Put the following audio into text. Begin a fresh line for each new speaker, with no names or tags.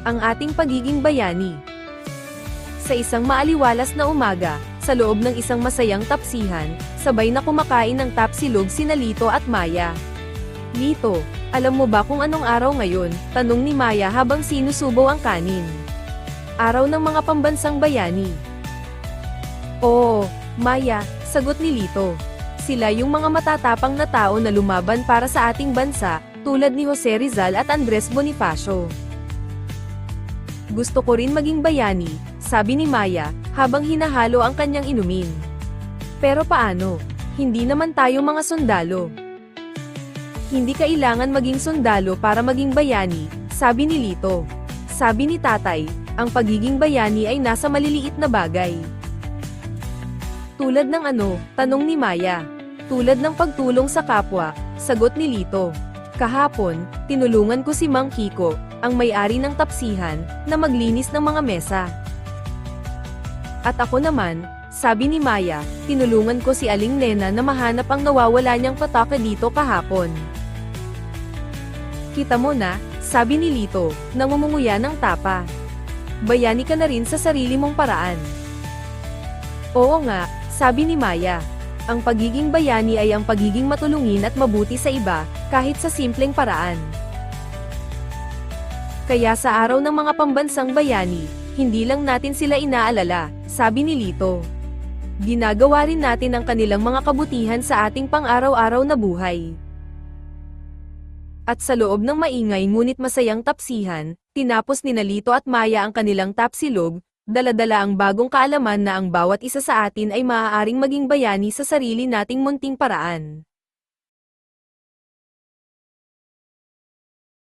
Ang ating pagiging bayani. Sa isang maaliwalas na umaga, sa loob ng isang masayang tapsihan, sabay na kumakain ng tapsilog sina Lito at Maya. Lito, alam mo ba kung anong araw ngayon? Tanong ni Maya habang sinusubo ang kanin. Araw ng mga pambansang bayani. Oo, Maya, sagot ni Lito. Sila yung mga matatapang na tao na lumaban para sa ating bansa, tulad ni Jose Rizal at Andres Bonifacio. Gusto ko rin maging bayani, sabi ni Maya, habang hinahalo ang kanyang inumin. Pero paano? Hindi naman tayo mga sundalo. Hindi kailangan maging sundalo para maging bayani, sabi ni Lito. Sabi ni tatay, ang pagiging bayani ay nasa maliliit na bagay. Tulad ng ano? Tanong ni Maya. Tulad ng pagtulong sa kapwa, sagot ni Lito. Kahapon, tinulungan ko si Mang Kiko, ang may-ari ng tapsihan, na maglinis ng mga mesa. At ako naman, sabi ni Maya, tinulungan ko si Aling Nena na mahanap ang nawawala niyang patake dito kahapon. Kita mo na, sabi ni Lito, nangumunguya ng tapa. Bayani ka na rin sa sarili mong paraan. Oo nga, sabi ni Maya. Ang pagiging bayani ay ang pagiging matulungin at mabuti sa iba, kahit sa simpleng paraan. Kaya sa araw ng mga pambansang bayani, hindi lang natin sila inaalala, sabi ni Lito. Ginagawa rin natin ang kanilang mga kabutihan sa ating pang-araw-araw na buhay. At sa loob ng maingay ngunit masayang tapsihan, tinapos ni Lito at Maya ang kanilang tapsilog, dala-dala ang bagong kaalaman na ang bawat isa sa atin ay maaaring maging bayani sa sarili nating munting paraan.